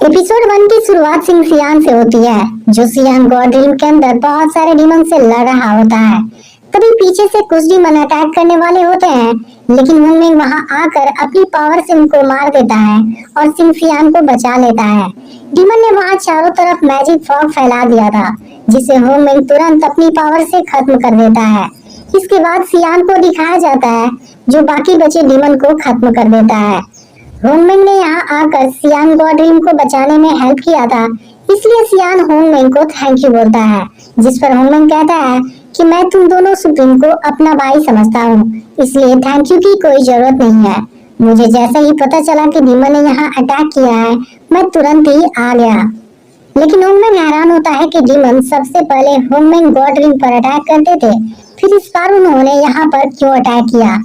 Episode 1 की शुरुआत सियान से होती है, जो सियान गॉड ड्रीम के अंदर बहुत सारे डीमन से लड़ रहा होता है। तभी पीछे से कुछ डीमन अटैक करने वाले होते हैं, लेकिन होंगमिंग वहां आकर अपनी पावर से उनको मार देता है और सियान को बचा लेता है। डीमन ने वहां चारों तरफ मैजिक फॉग फैला दिया था, जिसे होंगमिंग तुरंत अपनी पावर से खत्म कर देता है। इसके बाद सियान को दिखाया जाता है, जो बाकी बचे डीमन को खत्म कर देता है। होंगमिंग ने यहाँ आकर सियान गॉड ड्रीम को बचाने में हेल्प किया था, इसलिए सियान होंगमिंग को थैंक यू बोलता है, जिस पर होंगमिंग कहता है कि मैं तुम दोनों सुप्रीम को अपना भाई समझता हूँ, इसलिए थैंक यू की कोई जरूरत नहीं है। मुझे जैसे ही पता चला कि डीमन ने यहाँ अटैक किया है, मैं तुरंत ही आ गया। लेकिन होंगमिंग हैरान होता है कि डीमन सबसे पहले होंगमिंग गॉड ड्रीम पर अटैक करते थे, फिर इस बार उन्होंने यहाँ पर क्यों अटैक किया।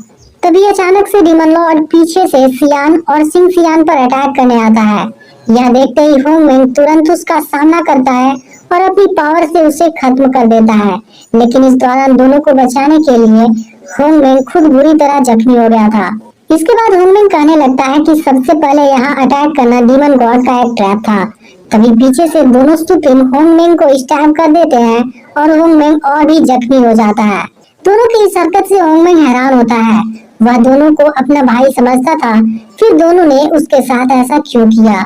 तभी अचानक से डीमन लॉर्ड पीछे से सियान और सियान पर अटैक करने आता है। यह देखते ही होंगमिंग तुरंत उसका सामना करता है और अपनी पावर से उसे खत्म कर देता है। लेकिन इस दौरान दोनों को बचाने के लिए होंगमिंग खुद बुरी तरह जख्मी हो गया था। इसके बाद होंगमिंग कहने लगता है कि सबसे पहले यहाँ अटैक करना डीमन गॉड का एक ट्रैप था। तभी पीछे से दोनों सुप्रीम होंगमिंग को स्टैब कर देते हैं और होंगमिंग और भी जख्मी हो जाता है। दोनों की इस हरकत से होंगमिंग हैरान होता है। वह दोनों को अपना भाई समझता था, फिर दोनों ने उसके साथ ऐसा क्यों किया।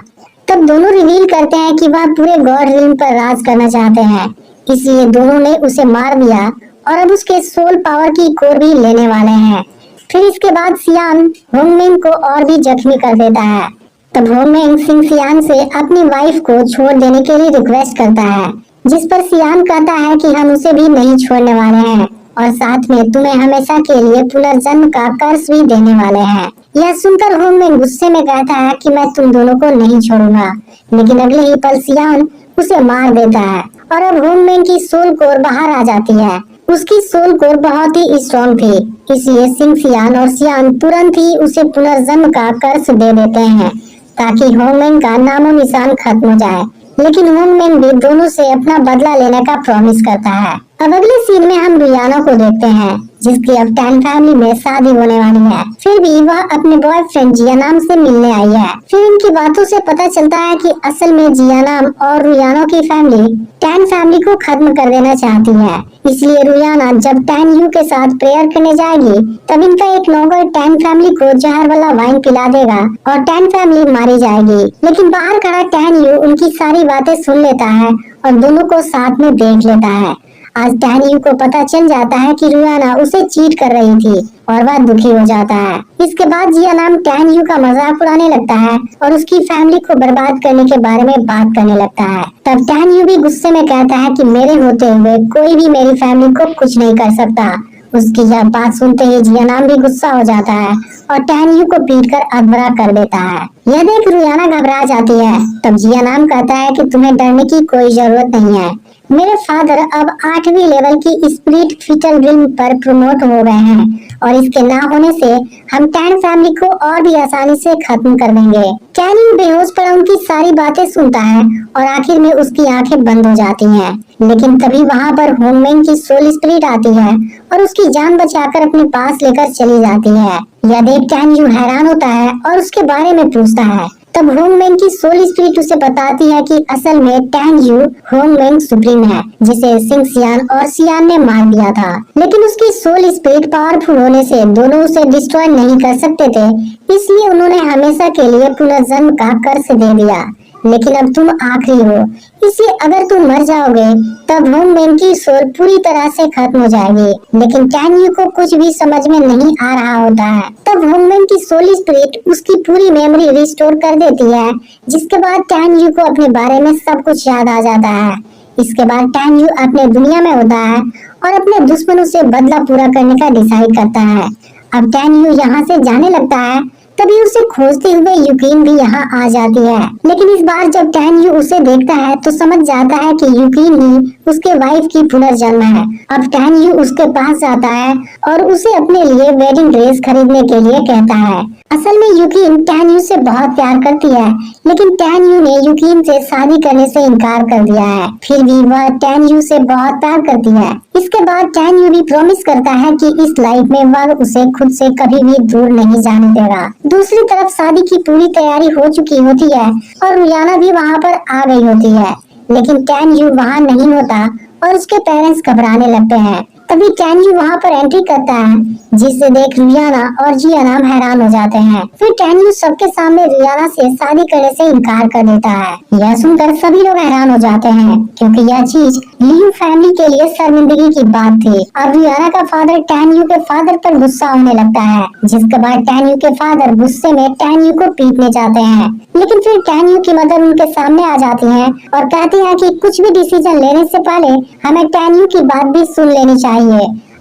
तब दोनों रिवील करते हैं कि वह पूरे गॉड ड्रीम पर राज करना चाहते हैं, इसलिए दोनों ने उसे मार दिया और अब उसके सोल पावर की कोर भी लेने वाले हैं। फिर इसके बाद सियान होंगमिंग को और भी जख्मी कर देता है। तब होंगमिंग सियान से अपनी वाइफ को छोड़ देने के लिए रिक्वेस्ट करता है, जिस पर सियान कहता है कि हम उसे भी नहीं छोड़ने वाले हैं और साथ में तुम्हें हमेशा के लिए पुनर्जन्म का कर्ज भी देने वाले हैं। यह सुनकर होंगमिंग गुस्से में कहता है कि मैं तुम दोनों को नहीं छोड़ूंगा, लेकिन अगले ही पल सियान उसे मार देता है और अब होंगमिंग की सोल कोर बाहर आ जाती है। उसकी सोल कोर बहुत ही स्ट्रॉन्ग थी, इसलिए सियान और सियान तुरंत ही उसे पुनर्जन्म का कर्ज दे देते हैं, ताकि होंगमिंग का नामो निशान खत्म हो जाए। लेकिन होंगमिंग भी दोनों से अपना बदला लेने का प्रॉमिस करता है। अब अगले सीन में हम रियाना को देखते हैं, जिसकी अब टैन फैमिली में शादी होने वाली है। फिर भी वह अपने बॉयफ्रेंड जियानाम से मिलने आई है। फिर इनकी बातों से पता चलता है कि असल में जियानाम और रियाना की फैमिली टैन फैमिली को खत्म कर देना चाहती है। इसलिए रियाना जब टैन यू के साथ प्रेयर करने जाएगी, तब इनका एक नौकर टैन फैमिली को जहर वाला वाइन पिला देगा और टैन फैमिली मारी जाएगी। लेकिन बाहर खड़ा टैन यू उनकी सारी बातें सुन लेता है और दोनों को साथ में देख लेता है। आज टैन यू को पता चल जाता है कि रियाना उसे चीट कर रही थी और वह दुखी हो जाता है। इसके बाद जियानाम टैन यू का मजाक उड़ाने लगता है और उसकी फैमिली को बर्बाद करने के बारे में बात करने लगता है। तब टैन यू भी गुस्से में कहता है कि मेरे होते हुए कोई भी मेरी फैमिली को कुछ नहीं कर सकता। उसकी यह बात सुनते ही जियानाम भी गुस्सा हो जाता है और टैन यू को पीट कर अधमरा कर देता है। यह देख रियाना घबरा जाती है। तब जियानाम कहता है कि तुम्हें डरने की कोई जरूरत नहीं है। मेरे फादर अब 8वीं लेवल की स्प्लिट फीटल ड्रीम पर प्रमोट हो गए हैं और इसके ना होने से हम टैन फैमिली को और भी आसानी से खत्म कर देंगे। टैन यू बेहोश पर उनकी सारी बातें सुनता है और आखिर में उसकी आंखें बंद हो जाती हैं। लेकिन तभी वहां पर होंगमिंग की सोल स्पिरिट आती है और उसकी जान बचाकर अपने पास लेकर चली जाती है। यह देख टैन यू हैरान होता है और उसके बारे में पूछता है। तब होंगमिंग की सोल स्पिरिट उसे बताती है कि असल में टैन यू होंगमिंग सुप्रीम है, जिसे सियान और सियान ने मार दिया था। लेकिन उसकी सोल स्पिरिट पावरफुल होने से दोनों उसे डिस्ट्रॉय नहीं कर सकते थे, इसलिए उन्होंने हमेशा के लिए पुनर्जन्म का कर्ज दे दिया। लेकिन अब तुम आखिरी हो, इसलिए अगर तुम मर जाओगे तब होंगमिंग की सोल पूरी तरह से खत्म हो जाएगी। लेकिन टैन यू को कुछ भी समझ में नहीं आ रहा होता है। तब होंगमिंग की सोल स्पिरिट उसकी पूरी मेमोरी रिस्टोर कर देती है, जिसके बाद टैन यू को अपने बारे में सब कुछ याद आ जाता है। इसके बाद टैन यू अपने दुनिया में होता है और अपने दुश्मनों से बदला पूरा करने का डिसाइड करता है। अब टैन यू यहाँ से जाने लगता है, तभी उसे खोजते हुए यूक्रेन भी यहाँ आ जाती है। लेकिन इस बार जब टैन यू उसे देखता है तो समझ जाता है कि यूक्रेन ही उसके वाइफ की पुनर्जन्म है। अब टैन यू उसके पास जाता है और उसे अपने लिए वेडिंग ड्रेस खरीदने के लिए कहता है। असल में यूकिन टैन यू से बहुत प्यार करती है, लेकिन टैन यू ने यूकिन से शादी करने से इनकार कर दिया है। फिर भी वह टैन यू से बहुत प्यार करती है। इसके बाद टैन यू भी प्रॉमिस करता है कि इस लाइफ में वह उसे खुद से कभी भी दूर नहीं जाने देगा। दूसरी तरफ शादी की पूरी तैयारी हो चुकी होती है और रियाना भी वहाँ पर आ गई होती है, लेकिन टैन यू वहाँ नहीं होता और उसके पेरेंट्स घबराने लगते हैं। तभी टैन यू वहाँ पर एंट्री करता है, जिसे देख रियाना और जियानाम हैरान हो जाते हैं। फिर टैन यू सबके सामने रियाना से शादी करने से इनकार कर देता है। यह सुनकर सभी लोग हैरान हो जाते हैं, क्योंकि यह चीज लियू फैमिली के लिए शर्मिंदगी की बात थी। अब रियाना का फादर टैन यू के फादर पर गुस्सा होने लगता है, जिसके बाद टैन यू के फादर गुस्से में टैन यू को पीटने जाते हैं। लेकिन फिर टैन यू की मदर उनके सामने आ जाती है और कहती है कि कुछ भी डिसीजन लेने से पहले हमें टैन यू की बात भी सुन लेनी चाहिए।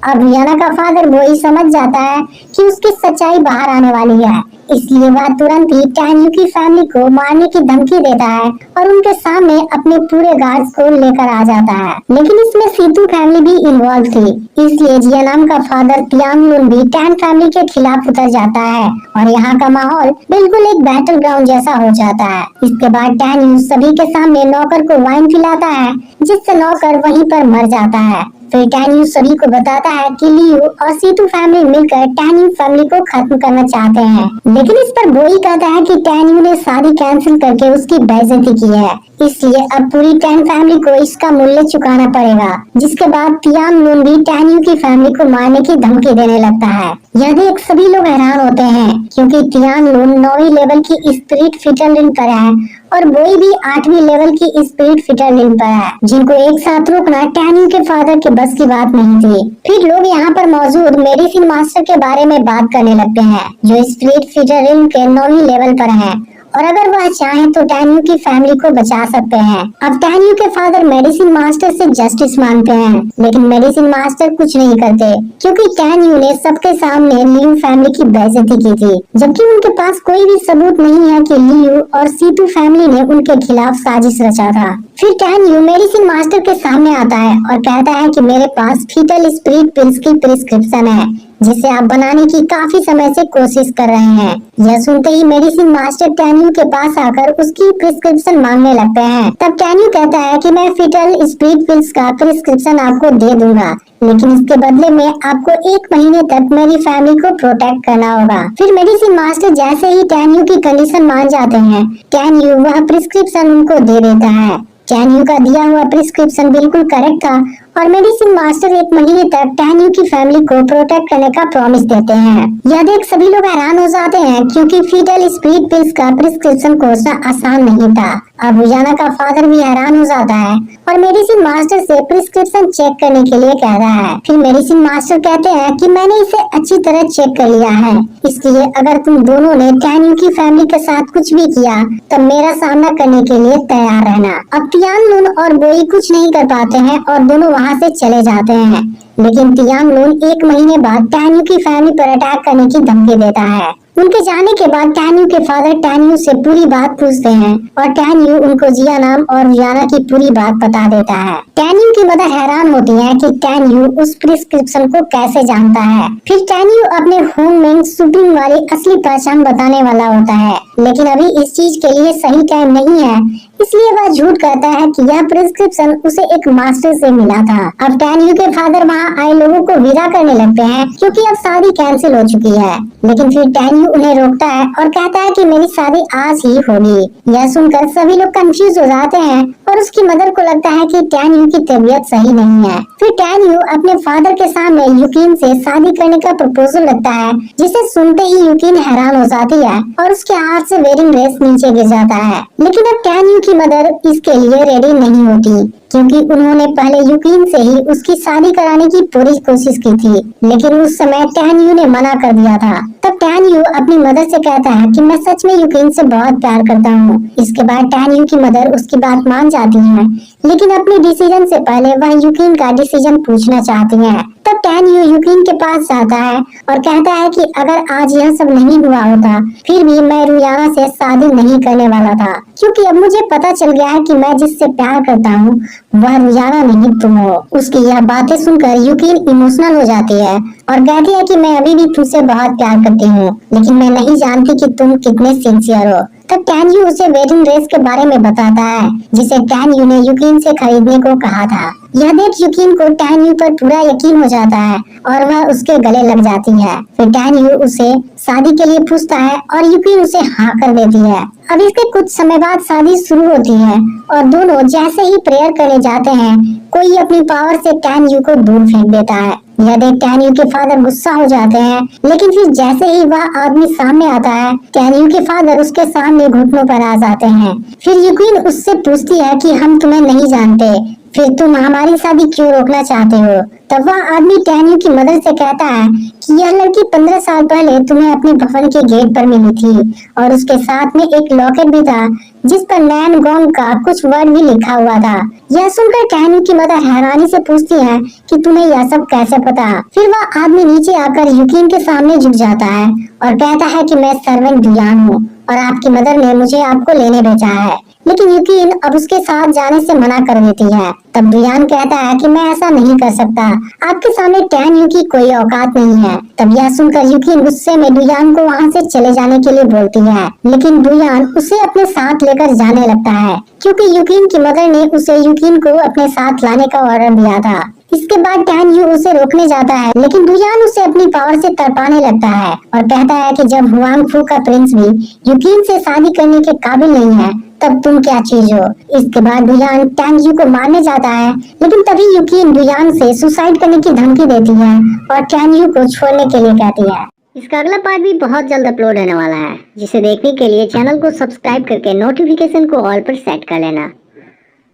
अब रियाना का फादर वही समझ जाता है कि उसकी सच्चाई बाहर आने वाली है, इसलिए वह तुरंत ही टैन यू की फैमिली को मारने की धमकी देता है और उनके सामने अपने पूरे गार्ड्स को लेकर आ जाता है। लेकिन इसमें सीतू फैमिली भी इन्वॉल्व थी, इसलिए जियानाम का फादर तियांग लुन भी टैन फैमिली के खिलाफ उतर जाता है और यहाँ का माहौल बिल्कुल एक बैटल ग्राउंड जैसा हो जाता है। इसके बाद टैन यू सभी के सामने नौकर को वाइन पिलाता है, जिससे नौकर वहीं पर मर जाता है। फिर टैन यू सभी को बताता है कि लियू और सीतू फैमिली मिलकर टैन यू फैमिली को खत्म करना चाहते हैं, लेकिन इस पर बोई कहता है कि टैन यू ने शादी कैंसिल करके उसकी बेइज्जती की है, इसलिए अब पूरी टैन फैमिली को इसका मूल्य चुकाना पड़ेगा। जिसके बाद तियांग लुन भी टैन यू की फैमिली को मारने की धमकी देने लगता है। यह देख सभी लोग हैरान होते हैं, क्योंकि तियांग लुन 9वीं लेवल की स्पिरिट फिटर लिन पर है और बोई भी 8वीं लेवल की स्पिरिट फिटर लिन पर है, जिनको एक साथ रोकना टैन यू के फादर के बस की बात नहीं थी। फिर लोग यहाँ पर मौजूद मेडिसिन मास्टर के बारे में बात करने लगते हैं, जो स्पिरिट फिटर लिन के 9वीं लेवल पर है और अगर वह चाहे तो टैन यू की फैमिली को बचा सकते हैं। अब टैन यू के फादर मेडिसिन मास्टर से जस्टिस मांगते हैं, लेकिन मेडिसिन मास्टर कुछ नहीं करते, क्योंकि टैन यू ने सबके सामने लियू फैमिली की बेइज्जती की थी, जबकि उनके पास कोई भी सबूत नहीं है कि लियू और सीतू फैमिली ने उनके खिलाफ साजिश रचा था। फिर टैन यू मेडिसिन मास्टर के सामने आता है और कहता है कि मेरे पास फीटल स्पिरिट पिल्स की प्रिस्क्रिप्शन है, जिसे आप बनाने की काफी समय से कोशिश कर रहे हैं। यह सुनते ही मेडिसिन मास्टर टैन यू के पास आकर उसकी प्रिस्क्रिप्शन मांगने लगते हैं। तब टैन यू कहता है कि मैं फीटल स्पिरिट पिल्स का प्रिस्क्रिप्शन आपको दे दूंगा, लेकिन इसके बदले में आपको 1 महीने तक मेरी फैमिली को प्रोटेक्ट करना होगा। फिर मेडिसिन मास्टर जैसे ही टैन यू की कंडीशन मान जाते हैं, टैन यू वह प्रिस्क्रिप्शन उनको दे देता है। टैन यू का दिया हुआ प्रिस्क्रिप्शन बिल्कुल करेक्ट था और मेडिसिन मास्टर 1 महीने तक टैन यू की फैमिली को प्रोटेक्ट करने का प्रॉमिस देते हैं। यह देख सभी लोग हैरान हो जाते हैं, क्योंकि फीटल स्पिरिट पिल्स का प्रिस्क्रिप्शन खोजना आसान नहीं था। अब रियाना का फादर भी हैरान हो जाता है और मेडिसिन मास्टर से प्रिस्क्रिप्शन चेक करने के लिए कह रहा है। फिर मेडिसिन मास्टर कहते हैं कि मैंने इसे अच्छी तरह चेक कर लिया है, इसलिए अगर तुम दोनों ने टैन यू की फैमिली के साथ कुछ भी किया तब मेरा सामना करने के लिए तैयार रहना। अब तियांग लुन और बोई कुछ नहीं कर पाते हैं और दोनों वहाँ से चले जाते हैं, लेकिन तियांग लुन 1 महीने बाद टैन यू की फैमिली पर अटैक करने की धमकी देता है। उनके जाने के बाद टैन यू के फादर टैन यू से पूरी बात पूछते हैं और टैन यू उनको जियानाम और रियाना की पूरी बात बता देता है। टैन यू की मदर हैरान होती है कि टैन यू उस प्रिस्क्रिप्शन को कैसे जानता है। फिर टैन यू अपने होंग मेंग सुप्रीम वाली असली पहचान बताने वाला होता है, लेकिन अभी इस चीज के लिए सही टाइम नहीं है, इसलिए वह झूठ कहता है कि यह प्रिस्क्रिप्शन उसे एक मास्टर से मिला था। अब टैन यू के फादर वहाँ आए लोगों को विदा करने लगते हैं, क्योंकि अब शादी कैंसिल हो चुकी है, लेकिन फिर टैन यू उन्हें रोकता है और कहता है कि मेरी शादी आज ही होगी। यह सुनकर सभी लोग कंफ्यूज हो जाते हैं और उसकी मदर को लगता है कि टैन यू की तबीयत सही नहीं है। फिर टैन यू अपने फादर के सामने यूकिन से शादी करने का प्रपोजल रखता है, जिसे सुनते ही यूकिन हैरान हो जाती है और उसके हाथ से वेडिंग ड्रेस नीचे गिर जाता है। लेकिन अब टैन यू की मदर इसके लिए रेडी नहीं होती, क्योंकि उन्होंने पहले यूकिन से ही उसकी शादी कराने की पूरी कोशिश की थी, लेकिन उस समय टैन यू ने मना कर दिया था। तब टैन यू अपनी मदर से कहता है कि मैं सच में यूकिन से बहुत प्यार करता हूँ। इसके बाद टैन यू की मदर उसकी बात मान जाती है, लेकिन अपनी डिसीजन से पहले वह यूकिन का डिसीजन पूछना चाहती है। तब टैन यू यूक्रेन के पास जाता है और कहता है कि अगर आज यह सब नहीं हुआ होता फिर भी मैं रुयाना से शादी नहीं करने वाला था, क्योंकि अब मुझे पता चल गया है कि मैं जिससे प्यार करता हूँ वह रुयाना नहीं तुम हो। उसकी यह बातें सुनकर यूक्रेन इमोशनल हो जाती है और कहती है कि मैं अभी भी तुमसे बहुत प्यार करती हूँ, लेकिन मैं नहीं जानती कि तुम कितने सिंसियर हो। तब टैन यू उसे वेडिंग ड्रेस के बारे में बताता है जिसे टैन यू ने यूक्रेन से खरीदने को कहा था। यह देख यूक्रेन को टैन यू पर पूरा यकीन हो जाता है और वह उसके गले लग जाती है। फिर टैन यू उसे शादी के लिए पूछता है और यूक्रेन उसे हाँ कर देती है। अब इसके कुछ समय बाद शादी शुरू होती है और दोनों जैसे ही प्रेयर करने जाते हैं कोई अपनी पावर से टैन यू को दूर फेंक देता है। यह देख टैन यू के फादर गुस्सा हो जाते हैं, लेकिन फिर जैसे ही वह आदमी सामने आता है टैन यू के फादर उसके सामने घुटनों पर आ जाते हैं। फिर यूक्रेन उससे पूछती है कि हम तुम्हें नहीं जानते, फिर तुम हमारी शादी क्यों रोकना चाहते हो। तब वह आदमी टैन यू की मदर से कहता है कि यह लड़की 15 साल पहले तुम्हें अपने भवन के गेट पर मिली थी और उसके साथ में एक लॉकेट भी था जिस पर नैन गोंग का कुछ वर्ड भी लिखा हुआ था। यह सुनकर टैन यू की मदर हैरानी से पूछती है कि तुम्हें यह सब कैसे पता। फिर वह आदमी नीचे आकर यूक्रेन के सामने झुक जाता है और कहता है कि मैं सर्वेंट दुयान हूँ और आपकी मदर ने मुझे आपको लेने भेजा है। लेकिन यूक्रेन अब उसके साथ जाने से मना कर देती है। तब दुयान कहता है कि मैं ऐसा नहीं कर सकता, आपके सामने टैन यू की कोई औकात नहीं है। तब यह सुनकर यूक्रेन गुस्से में दुयान को वहाँ से चले जाने के लिए बोलती है, लेकिन दुयान उसे अपने साथ लेकर जाने लगता है क्योंकि यूक्रेन की मदर ने उसे यूक्रेन को अपने साथ लाने का ऑर्डर दिया था। इसके बाद टैन यू उसे रोकने जाता है, लेकिन दुयान उसे अपनी पावर से तड़पाने लगता है और कहता है कि जब हुआंग फू का प्रिंस भी यूक्रेन से शादी करने के काबिल नहीं है तब तुम क्या चीज हो। इसके बाद दुयान टैन यू को मारने जाता है, लेकिन तभी यूक्रेन दुयान से सुसाइड करने की धमकी देती है और टैन यू को छोड़ने के लिए कहती है। इसका अगला पार्ट भी बहुत जल्द अपलोड होने वाला है, जिसे देखने के लिए चैनल को सब्सक्राइब करके नोटिफिकेशन को ऑल पर सेट कर लेना।